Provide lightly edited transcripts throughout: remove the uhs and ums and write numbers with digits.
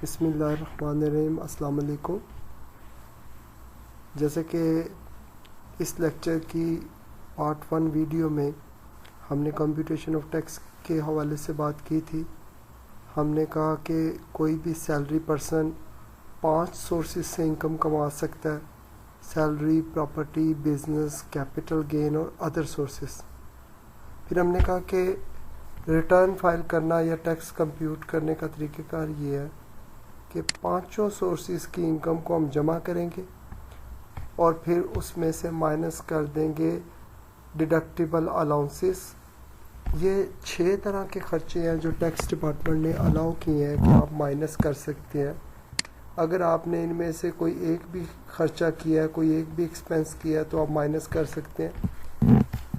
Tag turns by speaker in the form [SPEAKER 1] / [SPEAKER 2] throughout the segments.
[SPEAKER 1] बिस्मिल्लाहिर्रहमानिर्रहीम। अस्सलाम वालेकुम। जैसे कि इस लेक्चर की पार्ट 1 वीडियो में हमने कंप्यूटेशन ऑफ टैक्स के हवाले से बात की थी। हमने कहा कि कोई भी सैलरी पर्सन 5 सोर्सेज से इनकम कमा सकता है: salary, property, business, capital gain और अदर सोर्सेज। फिर हमने कहा कि रिटर्न फाइल करना या टैक्स कंप्यूट करने का तरीक़ेकार ये है कि 5 सोर्सेज की इनकम को हम जमा करेंगे और फिर उसमें से माइनस कर देंगे डिडक्टिबल अलाउंसेस। ये 6 तरह के खर्चे हैं जो टैक्स डिपार्टमेंट ने अलाउ किए हैं कि आप माइनस कर सकते हैं। अगर आपने इनमें से कोई एक भी खर्चा किया है, कोई एक भी एक्सपेंस किया है, तो आप माइनस कर सकते हैं।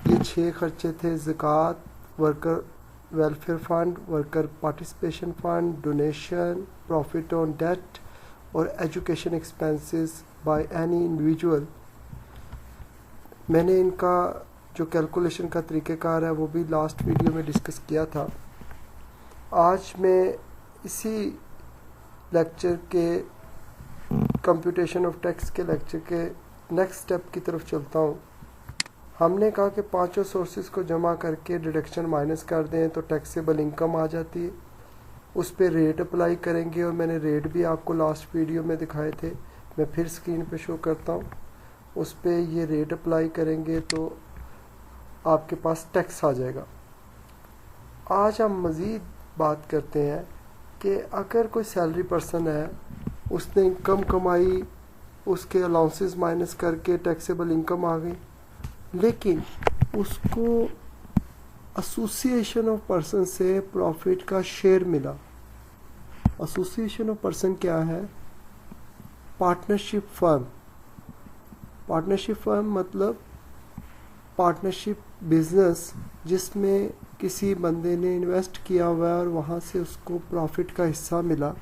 [SPEAKER 1] ये 6 खर्चे थे: ज़कात, worker welfare fund, worker participation fund, donation, profit on debt और education expenses by any individual. मैंने इनका जो कैलकुलेशन का तरीक़ेकार है वो भी लास्ट वीडियो में डिस्कस किया था। आज मैं इसी लेक्चर के कंप्यूटेशन ऑफ टैक्स के लेक्चर के नेक्स्ट स्टेप की तरफ चलता हूँ। हमने कहा कि 5 सोर्सेज को जमा करके डिडक्शन माइनस कर दें तो टैक्सेबल इनकम आ जाती है। उस पर रेट अप्लाई करेंगे और मैंने रेट भी आपको लास्ट वीडियो में दिखाए थे, मैं फिर स्क्रीन पे शो करता हूँ। उस पर ये रेट अप्लाई करेंगे तो आपके पास टैक्स आ जाएगा। आज हम मज़ीद बात करते हैं कि अगर कोई सैलरी पर्सन है, उसने इनकम कमाई, उसके अलाउंसेस माइनस करके टैक्सेबल इनकम आ गई, लेकिन उसको एसोसिएशन ऑफ पर्सन से प्रॉफिट का शेयर मिला। एसोसिएशन ऑफ पर्सन क्या है? Partnership firm. पार्टनरशिप फर्म मतलब पार्टनरशिप बिजनेस जिसमें किसी बंदे ने इन्वेस्ट किया हुआ है और वहाँ से उसको प्रॉफिट का हिस्सा मिला।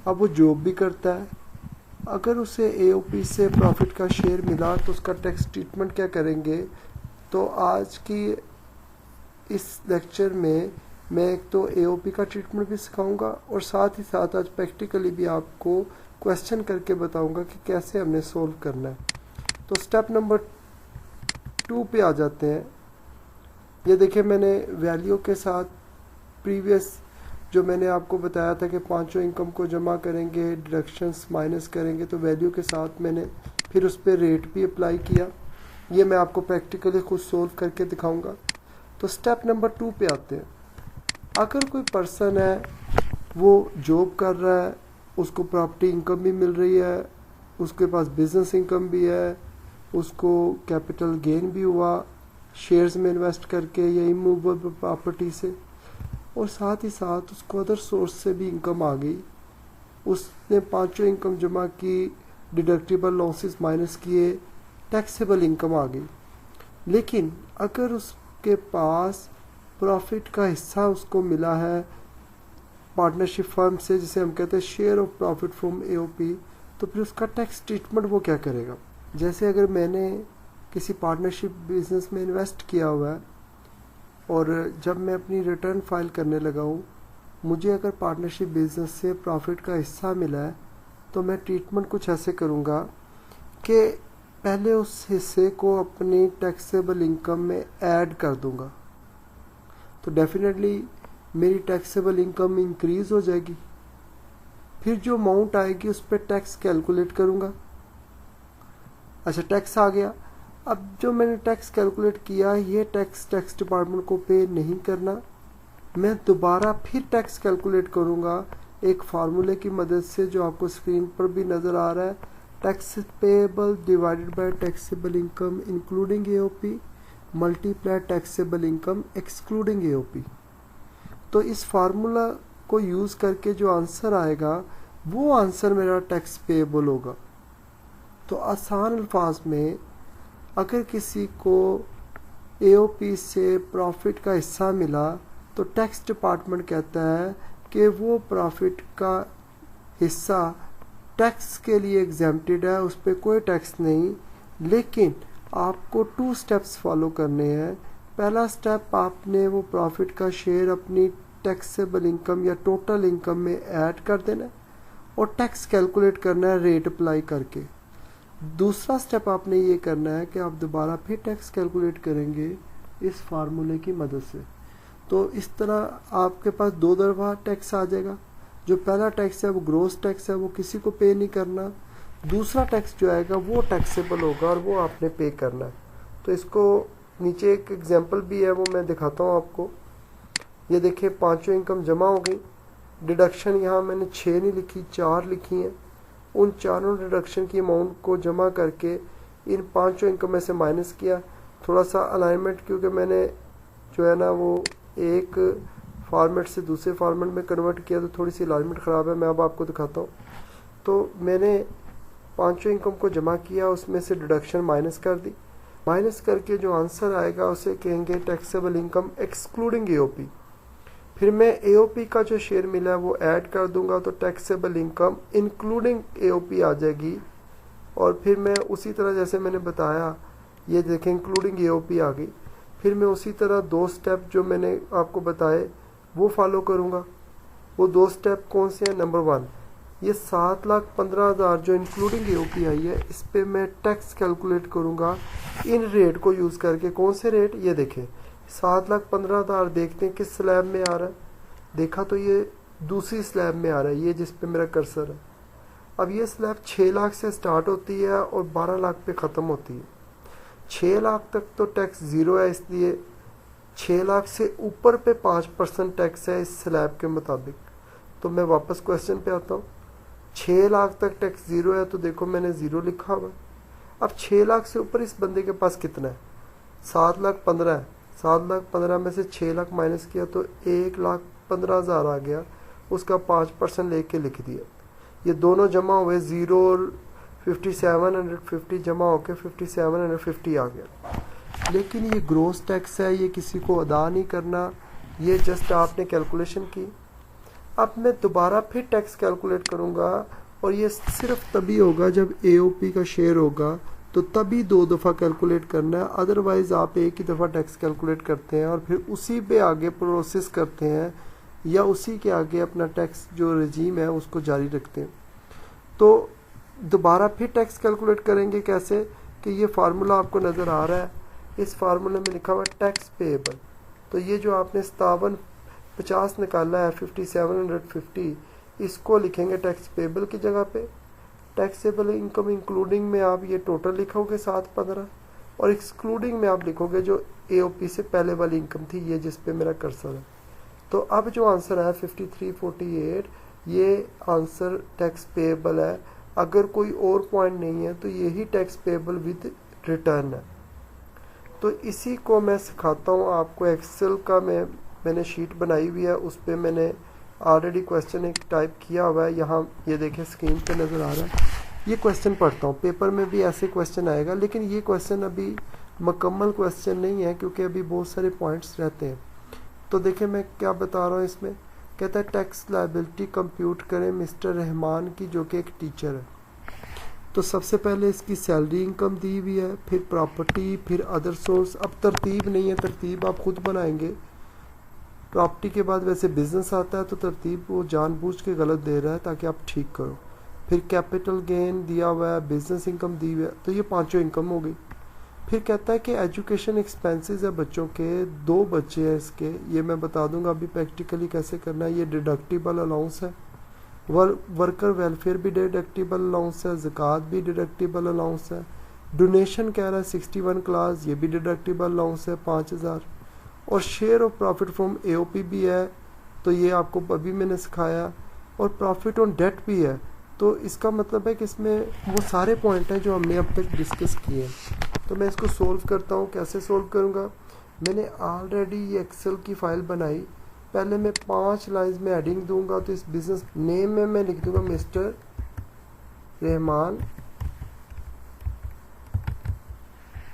[SPEAKER 1] अब वो जॉब भी करता है। अगर उसे एओपी से प्रॉफिट का शेयर मिला तो उसका टैक्स ट्रीटमेंट क्या करेंगे? तो आज की इस लेक्चर में मैं एक तो एओपी का ट्रीटमेंट भी सिखाऊंगा और साथ ही साथ आज प्रैक्टिकली भी आपको क्वेश्चन करके बताऊंगा कि कैसे हमने सोल्व करना है। तो स्टेप नंबर 2 पे आ जाते हैं। ये देखिए, मैंने वैल्यू के साथ प्रीवियस जो मैंने आपको बताया था कि 5 इनकम को जमा करेंगे, डिडक्शंस माइनस करेंगे, तो वैल्यू के साथ मैंने फिर उस पर रेट भी अप्लाई किया। ये मैं आपको प्रैक्टिकली खुद सोल्व करके दिखाऊंगा। तो स्टेप नंबर 2 पे आते हैं। अगर कोई पर्सन है, वो जॉब कर रहा है, उसको प्रॉपर्टी इनकम भी मिल रही है, उसके पास बिजनेस इनकम भी है, उसको कैपिटल गेन भी हुआ शेयर्स में इन्वेस्ट करके या इमूवेबल प्रॉपर्टी से, और साथ ही साथ उसको अदर सोर्स से भी इनकम आ गई। उसने 5 इनकम जमा की, डिडक्टिबल लॉसेस माइनस किए, टैक्सेबल इनकम आ गई। लेकिन अगर उसके पास प्रॉफिट का हिस्सा उसको मिला है पार्टनरशिप फर्म से, जिसे हम कहते हैं share of profit from AOP, तो फिर उसका टैक्स ट्रीटमेंट वो क्या करेगा? जैसे अगर मैंने किसी पार्टनरशिप बिजनेस में इन्वेस्ट किया हुआ है और जब मैं अपनी रिटर्न फाइल करने लगा हूँ, मुझे अगर पार्टनरशिप बिजनेस से प्रॉफिट का हिस्सा मिला है तो मैं ट्रीटमेंट कुछ ऐसे करूँगा कि पहले उस हिस्से को अपनी टैक्सेबल इनकम में ऐड कर दूँगा। तो डेफिनेटली मेरी टैक्सेबल इनकम इंक्रीज़ हो जाएगी। फिर जो अमाउंट आएगी उस पर टैक्स कैलकुलेट करूँगा। अच्छा, टैक्स आ गया। अब जो मैंने टैक्स कैलकुलेट किया, ये टैक्स डिपार्टमेंट को पे नहीं करना। मैं दोबारा फिर टैक्स कैलकुलेट करूँगा एक फार्मूले की मदद से जो आपको स्क्रीन पर भी नज़र आ रहा है: tax payable divided by taxable income including AOP multiply taxable income excluding AOP. तो इस फार्मूला को यूज़ करके जो आंसर आएगा वो आंसर मेरा टैक्स पेएबल होगा। तो आसान अल्फाज में, अगर किसी को एओपी से प्रॉफिट का हिस्सा मिला तो टैक्स डिपार्टमेंट कहता है कि वो प्रॉफिट का हिस्सा टैक्स के लिए एग्जेम्प्टेड है, उस पर कोई टैक्स नहीं। लेकिन आपको 2 स्टेप्स फॉलो करने हैं। पहला स्टेप, आपने वो प्रॉफिट का शेयर अपनी टैक्सेबल इनकम या टोटल इनकम में ऐड कर देना। और टैक्स कैलकुलेट करना है रेट अप्लाई करके। दूसरा स्टेप आपने ये करना है कि आप दोबारा फिर टैक्स कैलकुलेट करेंगे इस फार्मूले की मदद से। तो इस तरह आपके पास 2 दफ़ा टैक्स आ जाएगा। जो पहला टैक्स है वो ग्रोस टैक्स है, वो किसी को पे नहीं करना। दूसरा टैक्स जो आएगा वो टैक्सेबल होगा और वो आपने पे करना है। तो इसको नीचे एक एग्जांपल भी है, वो मैं दिखाता हूँ आपको। ये देखिए, पांचों इनकम जमा हो गई। डिडक्शन यहाँ मैंने 6 नहीं लिखी, 4 लिखी हैं। उन चारों डिडक्शन की अमाउंट को जमा करके इन पांचों इनकम में से माइनस किया। थोड़ा सा अलाइनमेंट, क्योंकि मैंने जो है ना वो एक फॉर्मेट से दूसरे फॉर्मेट में कन्वर्ट किया, तो थोड़ी सी अलाइनमेंट ख़राब है। मैं अब आपको दिखाता हूँ। तो मैंने पांचों इनकम को जमा किया, उसमें से डिडक्शन माइनस कर दी। माइनस करके जो आंसर आएगा उसे कहेंगे टैक्सेबल इनकम एक्सक्लूडिंग एओपी। फिर मैं एओपी का जो शेयर मिला है वो ऐड कर दूंगा, तो टैक्सेबल इनकम इंक्लूडिंग एओपी आ जाएगी। और फिर मैं उसी तरह जैसे मैंने बताया, ये देखें इंक्लूडिंग एओपी आ गई। फिर मैं उसी तरह 2 स्टेप जो मैंने आपको बताए वो फॉलो करूंगा। वो 2 स्टेप कौन से हैं? नंबर 1, ये 7,15,000 जो इंक्लूडिंग एओपी आई है, इस पे मैं टैक्स कैलकुलेट करूंगा इन रेट को यूज़ करके। कौन से रेट? ये देखें, 7,15,000 देखते हैं किस स्लैब में आ रहा है। देखा तो ये दूसरी स्लैब में आ रहा है, ये जिस पे मेरा कर्सर है। अब ये स्लैब 6 लाख से स्टार्ट होती है और 12 लाख पे ख़त्म होती है। 6 लाख तक तो टैक्स ज़ीरो है, इसलिए 6 लाख से ऊपर पे 5% टैक्स है इस स्लैब के मुताबिक। तो मैं वापस क्वेश्चन पे आता हूँ। 6 लाख तक टैक्स ज़ीरो है, तो देखो मैंने ज़ीरो लिखा हुआ। अब 6 लाख से ऊपर इस बंदे के पास कितना है? 7,15,000 है। 7,15,000 में से 6 लाख माइनस किया तो 1,15,000 आ गया। उसका 5% लेके लिख दिया। ये दोनों जमा हुए, 0 और 5750 जमा होके 5750 आ गया। लेकिन ये ग्रोस टैक्स है, ये किसी को अदा नहीं करना, ये जस्ट आपने कैलकुलेशन की। अब मैं दोबारा फिर टैक्स कैलकुलेट करूंगा, और ये सिर्फ तभी होगा जब एओपी का शेयर होगा, तो तभी 2 दफ़ा कैलकुलेट करना है। अदरवाइज आप एक ही दफ़ा टैक्स कैलकुलेट करते हैं और फिर उसी पे आगे प्रोसेस करते हैं, या उसी के आगे अपना टैक्स जो रजीम है उसको जारी रखते हैं। तो दोबारा फिर टैक्स कैलकुलेट करेंगे कैसे? कि ये फार्मूला आपको नज़र आ रहा है, इस फार्मूले में लिखा हुआ टैक्स पेएबल। तो ये जो आपने 5750 निकाला है, 5750, इसको लिखेंगे टैक्स पेएबल की जगह पे। टैक्सेबल इनकम इंक्लूडिंग में आप ये टोटल लिखोगे 715, और एक्सक्लूडिंग में आप लिखोगे जो एओपी से पहले वाली इनकम थी, ये जिस पे मेरा कर्सर है। तो अब जो आंसर है 5348, ये आंसर टैक्स पेएबल है। अगर कोई और पॉइंट नहीं है तो यही टैक्स पेएबल विद रिटर्न है। तो इसी को मैं सिखाता हूँ आपको। एक्सेल का मैंने शीट बनाई हुई है, उस पर मैंने ऑलरेडी क्वेश्चन एक टाइप किया हुआ है। यहाँ ये देखें स्क्रीन पे नज़र आ रहा है। ये क्वेश्चन पढ़ता हूँ, पेपर में भी ऐसे क्वेश्चन आएगा, लेकिन ये क्वेश्चन अभी मुकम्मल क्वेश्चन नहीं है क्योंकि अभी बहुत सारे पॉइंट्स रहते हैं। तो देखें मैं क्या बता रहा हूँ इसमें। कहता है टैक्स लायबिलिटी कंप्यूट करें मिस्टर रहमान की, जो कि एक टीचर है। तो सबसे पहले इसकी सैलरी इनकम दी हुई है, फिर प्रॉपर्टी, फिर अदर सोर्स। अब तरतीब नहीं है, तरतीब आप खुद बनाएंगे। प्रॉपर्टी के बाद वैसे बिजनेस आता है, तो तरतीब वो जानबूझ के गलत दे रहा है ताकि आप ठीक करो। फिर कैपिटल गेन दिया हुआ है, बिजनेस इनकम दी हुई है, तो ये पांचों इनकम हो गई। फिर कहता है कि एजुकेशन एक्सपेंसेस है बच्चों के, 2 बच्चे हैं इसके, ये मैं बता दूंगा अभी प्रैक्टिकली कैसे करना है। ये डिडक्टिबल अलाउंस है, वर्कर वेलफेयर भी डिडक्टिबल अलाउंस है, ज़कात भी डिडक्टिबल अलाउंस है। डोनेशन कह रहा है 61 क्लास, ये भी डिडक्टिबल अलाउंस है 5000। और share of profit from AOP भी है, तो ये आपको अभी मैंने सिखाया। और प्रॉफिट ऑन डेट भी है। तो इसका मतलब है कि इसमें वो सारे पॉइंट हैं जो हमने अब तक डिस्कस किए। तो मैं इसको सोल्व करता हूँ। कैसे सोल्व करूँगा? मैंने ऑलरेडी ये एक्सेल की फाइल बनाई। पहले मैं 5 लाइन्स में हेडिंग दूंगा। तो इस बिजनेस नेम में मैं लिख दूंगा मिस्टर रहमान,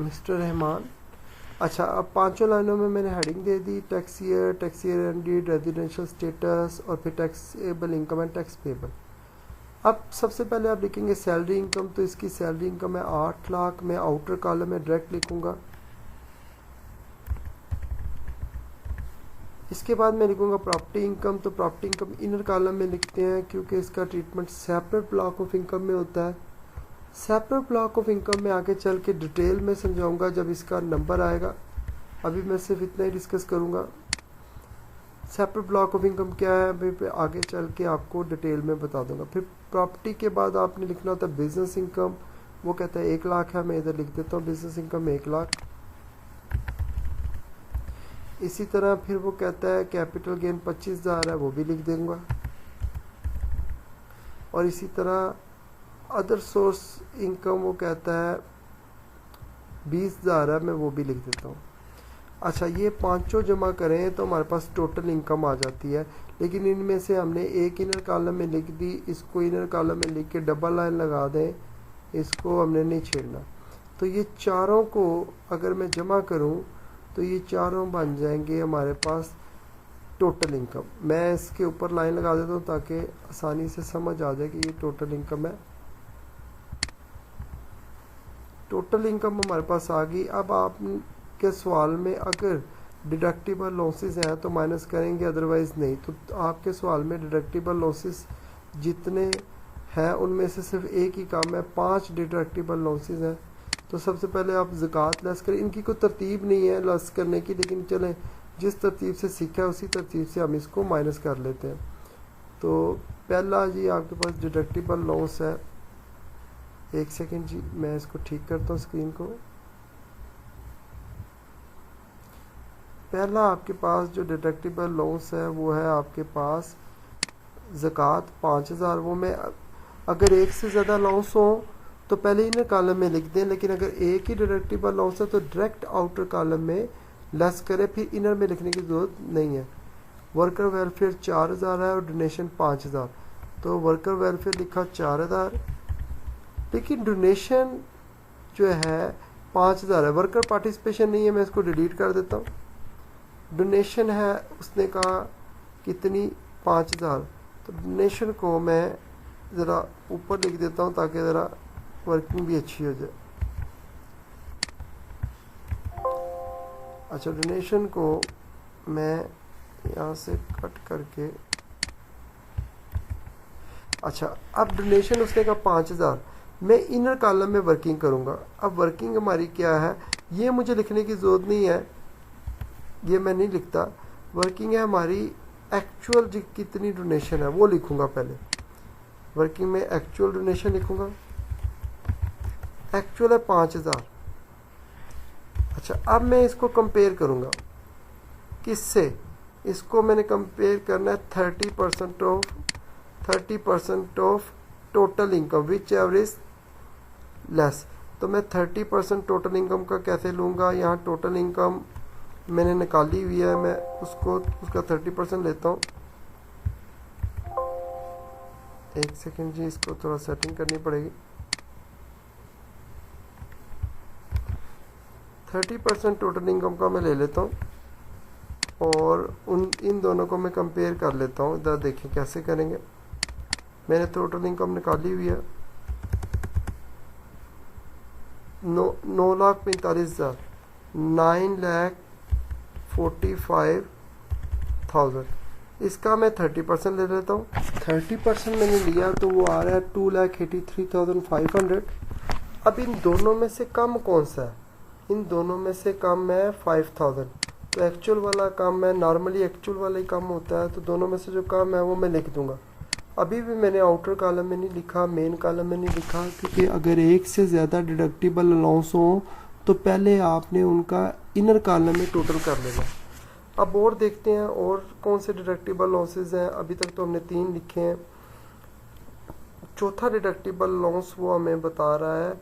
[SPEAKER 1] मिस्टर रहमान। अच्छा, अब 5 लाइनों में मैंने हेडिंग दे दी, tax year ended, residential status, और फिर taxable income and tax payable. अब सबसे पहले आप लिखेंगे सैलरी इनकम। तो इसकी सैलरी इनकम है 8 लाख। मैं आउटर कॉलम में डायरेक्ट लिखूंगा। इसके बाद मैं लिखूंगा प्रॉपर्टी इनकम। तो प्रॉपर्टी इनकम इनर कॉलम में लिखते हैं क्योंकि इसका treatment separate block of income में होता है। सेपरेट ब्लॉक ऑफ इनकम में आगे चल के डिटेल में समझाऊंगा जब इसका नंबर आएगा। अभी मैं सिर्फ इतना ही डिस्कस करूंगा। सेपरेट ब्लॉक ऑफ इनकम क्या है अभी आगे चल के आपको डिटेल में बता दूंगा। फिर प्रॉपर्टी के बाद आपने लिखना होता है बिजनेस इनकम। वो कहता है 1 लाख है, मैं इधर लिख देता हूँ बिजनेस इनकम 1 लाख। इसी तरह फिर वो कहता है कैपिटल गेन 25,000 है, वो भी लिख दूंगा। और इसी तरह अदर सोर्स इनकम वो कहता है 20,000 है, मैं वो भी लिख देता हूँ। अच्छा, ये पांचों जमा करें तो हमारे पास टोटल इनकम आ जाती है। लेकिन इनमें से हमने एक इनर कॉलम में लिख दी, इसको इनर कॉलम में लिख के डबल लाइन लगा दें, इसको हमने नहीं छेड़ना। तो ये चारों को अगर मैं जमा करूं तो ये चारों बन जाएंगे हमारे पास टोटल इनकम। मैं इसके ऊपर लाइन लगा देता हूं ताकि आसानी से समझ आ जाए कि ये टोटल इनकम है। टोटल इनकम हमारे पास आ गई। अब आपके सवाल में अगर डिडक्टिबल लॉसेस हैं तो माइनस करेंगे, अदरवाइज नहीं। तो आपके सवाल में डिडक्टिबल लॉसेस जितने हैं उनमें से सिर्फ एक ही काम है, 5 डिडक्टिबल लॉसेस हैं। तो सबसे पहले आप ज़कात लेस करें। इनकी कोई तरतीब नहीं है लेस करने की, लेकिन चलें जिस तरतीब से सीखा है उसी तरतीब से हम इसको माइनस कर लेते हैं। तो पहला जी आपके पास डिडक्टिबल लॉस है। एक सेकेंड जी, मैं इसको ठीक करता हूँ स्क्रीन को। पहला आपके पास जो डिडक्टिबल लॉस है वो है आपके पास ज़कात 5,000। वो मैं अगर एक से ज़्यादा लॉस हो तो पहले इनर कॉलम में लिख दें, लेकिन अगर एक ही डिडक्टिबल लॉस है तो डायरेक्ट आउटर कॉलम में लेस करें, फिर इनर में लिखने की ज़रूरत नहीं है। वर्कर वेलफेयर 4,000 है और डोनेशन 5,000। तो वर्कर वेलफेयर लिखा 4,000, लेकिन डोनेशन जो है 5,000 है। वर्कर पार्टिसिपेशन नहीं है, मैं इसको डिलीट कर देता हूँ। डोनेशन है, उसने कहा कितनी 5,000। तो डोनेशन को मैं ज़रा ऊपर लिख देता हूँ ताकि ज़रा वर्किंग भी अच्छी हो जाए। अच्छा, डोनेशन को मैं यहाँ से कट करके, अच्छा अब डोनेशन उसने कहा 5,000, मैं इनर कॉलम में वर्किंग करूँगा। अब वर्किंग हमारी क्या है ये मुझे लिखने की ज़रूरत नहीं है, ये मैं नहीं लिखता। वर्किंग है हमारी एक्चुअल कितनी डोनेशन है वो लिखूंगा। पहले वर्किंग में एक्चुअल डोनेशन लिखूंगा। एक्चुअल है 5,000। अच्छा, अब मैं इसको कंपेयर करूंगा किससे? इसको मैंने कंपेयर करना है 30% of total income which average less. तो मैं 30% टोटल इनकम का कैसे लूँगा? यहाँ टोटल इनकम मैंने निकाली हुई है, मैं उसका 30% लेता हूँ। एक सेकेंड जी, इसको थोड़ा सेटिंग करनी पड़ेगी। 30% टोटल इनकम का मैं ले लेता हूँ और इन दोनों को मैं कंपेयर कर लेता हूँ। इधर देखिए कैसे करेंगे। मैंने टोटल इनकम निकाली हुई है 9,45,000, 9,45,000। इसका मैं 30% ले लेता हूँ। 30% मैंने लिया तो वो आ रहा है 2,83,500। अब इन दोनों में से कम कौन सा है? इन दोनों में से कम है 5,000। तो एक्चुअल वाला कम है, नॉर्मली एक्चुअल वाला ही कम होता है। तो दोनों में से जो कम है वो मैं लिख दूंगा। अभी भी मैंने आउटर कॉलम में नहीं लिखा, मेन कॉलम में नहीं लिखा, क्योंकि अगर एक से ज़्यादा डिडक्टिबल अलाउंस हो तो पहले आपने उनका इनर कॉलम में टोटल कर लेना। अब और देखते हैं और कौन से डिडक्टिबल लॉसेस हैं। अभी तक तो हमने 3 लिखे हैं। चौथा डिडक्टिबल लॉस वो हमें बता रहा है,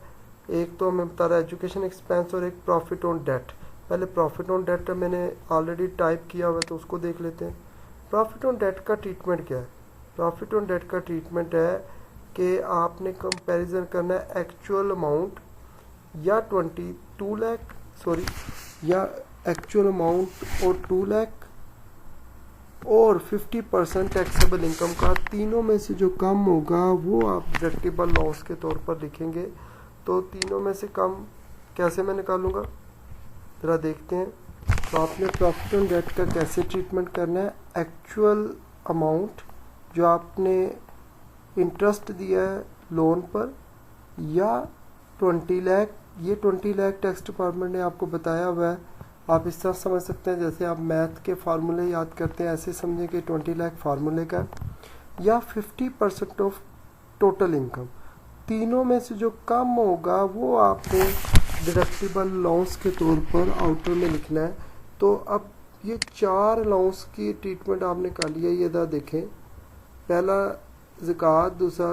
[SPEAKER 1] एक तो हमें बता रहा है एजुकेशन एक्सपेंस और एक प्रॉफिट ऑन डेट। पहले प्रॉफिट ऑन डेट मैंने ऑलरेडी टाइप किया हुआ है तो उसको देख लेते हैं। प्रॉफिट ऑन डेट का ट्रीटमेंट क्या है? प्रॉफिट ऑन डेट का ट्रीटमेंट है कि आपने कंपैरिजन करना है एक्चुअल अमाउंट या 22 लाख या एक्चुअल अमाउंट और 2 लाख और 50% टैक्सेबल इनकम का। तीनों में से जो कम होगा वो आप डिडक्टिबल लॉस के तौर पर लिखेंगे। तो तीनों में से कम कैसे मैं निकालूंगा ज़रा देखते हैं। तो आपने प्रॉफिट ऑन डेट का कैसे ट्रीटमेंट करना है, एक्चुअल अमाउंट जो आपने इंटरेस्ट दिया है लोन पर, या 20 लाख, ये 20 लाख टैक्स डिपार्टमेंट ने आपको बताया हुआ है। आप इस तरह समझ सकते हैं जैसे आप मैथ के फार्मूले याद करते हैं, ऐसे समझें कि 20 लाख फार्मूले का, या 50% ऑफ टोटल इनकम। तीनों में से जो कम होगा वो आपने डिडक्टिबल अलाउंस के तौर पर आउटर में लिखना है। तो अब ये 4 अलाउंस की ट्रीटमेंट आपने कर लिया, ये इधर देखें, पहला ज़कात, दूसरा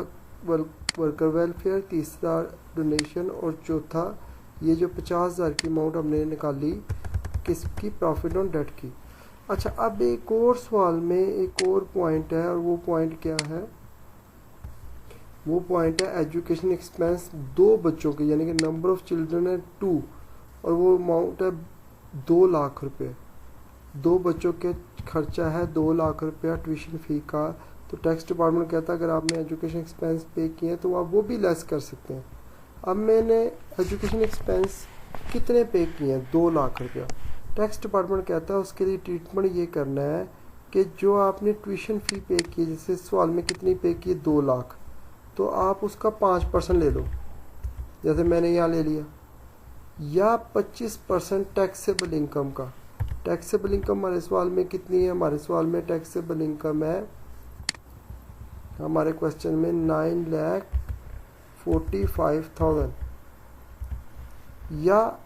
[SPEAKER 1] वर्कर वेलफेयर, तीसरा डोनेशन और चौथा ये जो 50,000 की अमाउंट हमने निकाली किसकी, प्रॉफिट ऑन डेट की। अच्छा, अब एक और सवाल में एक और पॉइंट है, और वो पॉइंट क्या है, वो पॉइंट है एजुकेशन एक्सपेंस 2 बच्चों के, यानी कि नंबर ऑफ चिल्ड्रन है 2, और वो अमाउंट है 2 लाख रुपए। 2 बच्चों के खर्चा है 2 लाख रुपया ट्यूशन फ़ी का। तो टैक्स डिपार्टमेंट कहता है अगर आपने एजुकेशन एक्सपेंस पे किए हैं तो आप वो भी लेस कर सकते हैं। अब मैंने एजुकेशन एक्सपेंस कितने पे किए हैं, 2 लाख रुपया। टैक्स डिपार्टमेंट कहता है उसके लिए ट्रीटमेंट ये करना है कि जो आपने ट्यूशन फ़ी पे की, जैसे सवाल में कितनी पे की, 2 लाख, तो आप उसका 5% ले लो, जैसे मैंने यहाँ ले लिया, या 25% टैक्सेबल इनकम का। टैक्सेबल इनकम हमारे सवाल में कितनी है, हमारे सवाल में टैक्सेबल इनकम है हमारे क्वेश्चन में 9,45,000, या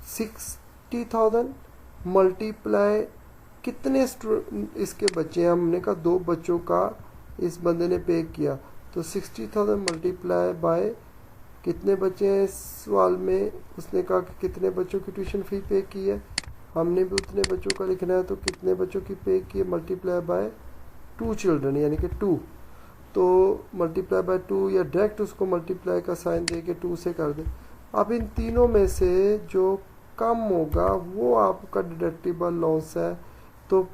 [SPEAKER 1] 60,000 मल्टीप्लाई कितने इसके बच्चे हैं, हमने कहा 2 बच्चों का इस बंदे ने पे किया, तो 60,000 मल्टीप्लाई बाय कितने बच्चे हैं इस सवाल में, उसने कहा कि कितने बच्चों की ट्यूशन फ़ी पे की है, हमने भी उतने बच्चों का लिखना है, तो कितने बच्चों की पे की है मल्टीप्लाई बाय 2 चिल्ड्रन, यानी कि 2, तो मल्टीप्लाई बाय 2, या डायरेक्ट उसको मल्टीप्लाई का साइन दे के 2 से कर दे। अब इन तीनों में से जो कम होगा वो आपका डिडक्टिबल लॉस है। तो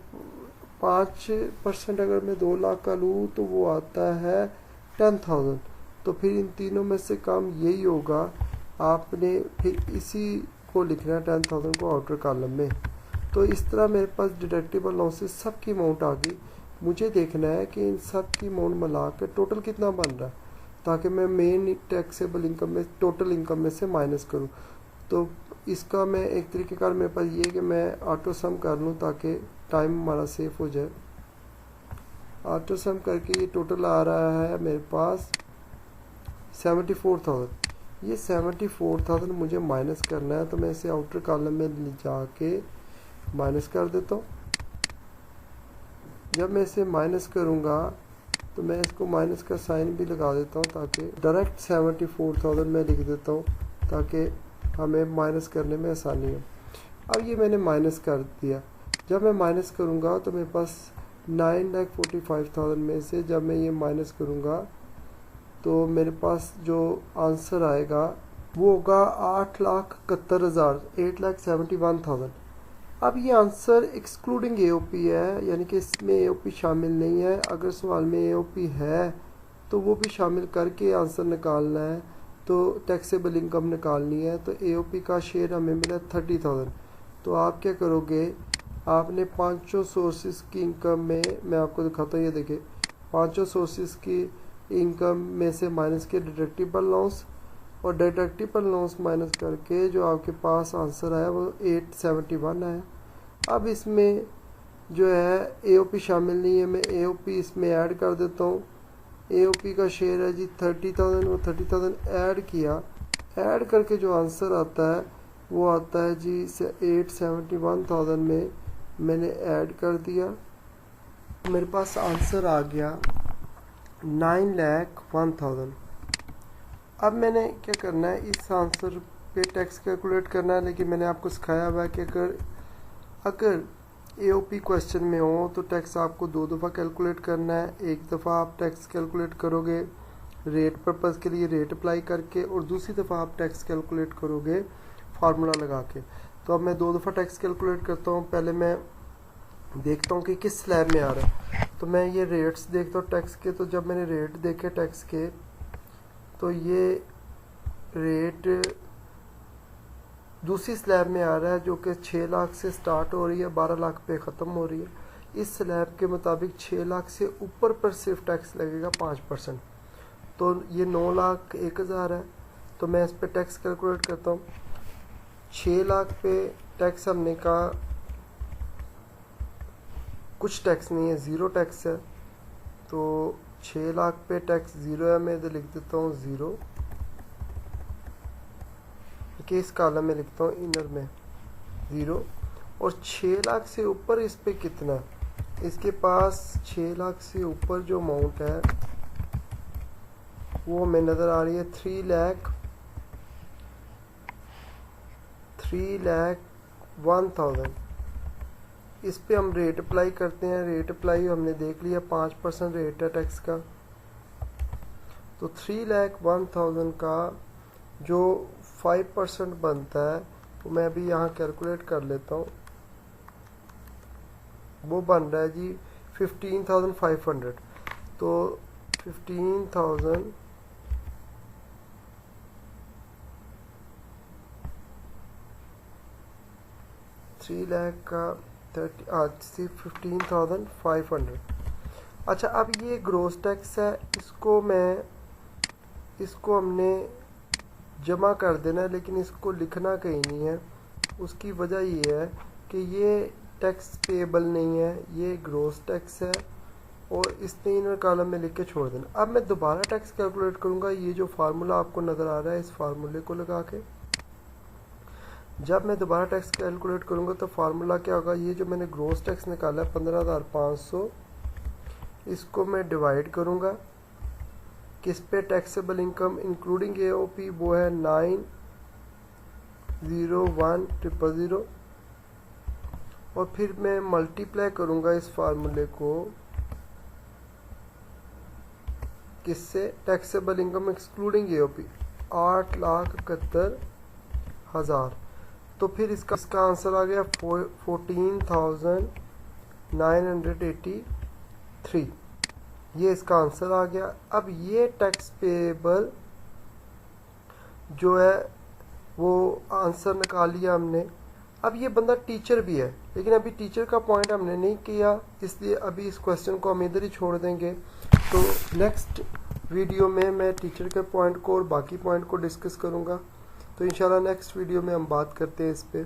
[SPEAKER 1] 5% अगर मैं 2 लाख का लूँ तो वो आता है 10,000। तो फिर इन तीनों में से कम यही होगा, आपने फिर इसी को लिखना है 10,000 को आउटर कॉलम में। तो इस तरह मेरे पास डिडक्टिबल लॉसेस सब की अमाउंट आ गई। मुझे देखना है कि इन सब की अमाउंट मिला के टोटल कितना बन रहा है, ताकि मैं मेन टैक्सेबल इनकम में टोटल इनकम में से माइनस करूं। तो इसका मैं एक तरीक़ेकार मेरे पास ये है कि मैं ऑटो सम कर लूं ताकि टाइम हमारा सेफ हो जाए। ऑटो सम करके ये टोटल आ रहा है मेरे पास 74,000। ये 74,000 मुझे माइनस करना है, तो मैं इसे आउटर कॉलम में ले जाके माइनस कर देता हूँ। जब मैं इसे माइनस करूँगा तो मैं इसको माइनस का साइन भी लगा देता हूँ, ताकि डायरेक्ट 74,000 मैं लिख देता हूँ ताकि हमें माइनस करने में आसानी हो। अब ये मैंने माइनस कर दिया। जब मैं माइनस करूँगा तो मेरे पास 9,45,000 में से जब मैं ये माइनस करूँगा तो मेरे पास जो आंसर आएगा वो होगा 8,71,000, 8,71,000। अब ये आंसर एक्सक्लूडिंग एओपी है, यानी कि इसमें एओपी शामिल नहीं है। अगर सवाल में एओपी है तो वो भी शामिल करके आंसर निकालना है, तो टैक्सेबल इनकम निकालनी है। तो एओपी का शेयर हमें मिला 30,000। तो आप क्या करोगे, आपने 5 सोर्सेज की इनकम में, मैं आपको दिखाता हूँ, ये देखिए 5 सोर्सेज की इनकम में से माइनस के डिडक्टिबल लॉस, और डिडक्टिबल लॉस माइनस करके जो आपके पास आंसर आया वो 871 है। अब इसमें जो है एओपी शामिल नहीं है, मैं एओपी इसमें ऐड कर देता हूँ। एओपी का शेयर है जी 30,000, वो 30,000 ऐड किया, ऐड करके जो आंसर आता है वो आता है जी 871,000 में मैंने ऐड कर दिया, मेरे पास आंसर आ गया 9,01,000। अब मैंने क्या करना है, इस आंसर पे टैक्स कैलकुलेट करना है, लेकिन मैंने आपको सिखाया हुआ है कि अगर एओपी क्वेश्चन में हो तो टैक्स आपको 2 दफ़ा कैलकुलेट करना है। एक दफ़ा आप टैक्स कैलकुलेट करोगे रेट पर्पज़ के लिए रेट अप्लाई करके, और दूसरी दफ़ा आप टैक्स कैलकुलेट करोगे फार्मूला लगा के। तो अब मैं 2 दफ़ा टैक्स कैलकुलेट करता हूँ। पहले मैं देखता हूँ कि किस स्लैब में आ रहा है, तो मैं ये रेट्स देखता हूँ टैक्स के। तो जब मैंने रेट देखे टैक्स के, तो ये रेट दूसरी स्लैब में आ रहा है जो कि 6 लाख से स्टार्ट हो रही है, 12 लाख पे ख़त्म हो रही है। इस स्लैब के मुताबिक 6 लाख से ऊपर पर सिर्फ टैक्स लगेगा 5%। तो ये 9,01,000 है। तो मैं इस पे टैक्स कैलकुलेट करता हूँ। 6 लाख पे टैक्स हमने कहा कुछ टैक्स नहीं है, ज़ीरो टैक्स है। तो 6 लाख पे टैक्स ज़ीरो है, मैं इधर लिख देता हूँ ज़ीरो, कि इस कॉलम में लिखता हूँ इनर में ज़ीरो। और 6 लाख से ऊपर इस पे कितना है, इसके पास 6 लाख से ऊपर जो अमाउंट है वो हमें नज़र आ रही है 3,01,000। इस पे हम रेट अप्लाई करते हैं। रेट अप्लाई हमने देख लिया, 5% रेट है टैक्स का। तो 3,01,000 का जो 5% बनता है वो मैं अभी यहाँ कैलकुलेट कर लेता हूँ। वो बन रहा है जी 15,500। तो 15,000 3 लाख का 15,500। अच्छा, अब ये ग्रोस टैक्स है, इसको हमने जमा कर देना है, लेकिन इसको लिखना कहीं नहीं है। उसकी वजह ये है कि ये टैक्स पेएबल नहीं है, ये ग्रोस टैक्स है, और इस तीन कॉलम में लिख के छोड़ देना। अब मैं दोबारा टैक्स कैलकुलेट करूँगा। ये जो फार्मूला आपको नज़र आ रहा है, इस फार्मूले को लगा के जब मैं दोबारा टैक्स कैलकुलेट करूँगा तो फार्मूला क्या होगा, ये जो मैंने ग्रोस टैक्स निकाला है 15,500, इसको मैं डिवाइड करूँगा किस पे, टैक्सेबल इनकम इंक्लूडिंग AOP, वो है 901,000, और फिर मैं मल्टीप्लाई करूँगा इस फार्मूले को किससे, टैक्सेबल इनकम एक्सक्लूडिंग AOP 8,71,000। तो फिर इसका आंसर आ गया 14,983। ये इसका आंसर आ गया। अब ये टैक्स पेएबल जो है वो आंसर निकाल लिया हमने। अब ये बंदा टीचर भी है, लेकिन अभी टीचर का पॉइंट हमने नहीं किया, इसलिए अभी इस क्वेश्चन को हम इधर ही छोड़ देंगे। तो नेक्स्ट वीडियो में मैं टीचर के पॉइंट को और बाकी पॉइंट को डिस्कस करूँगा। तो इंशाल्लाह नेक्स्ट वीडियो में हम बात करते हैं इस पे।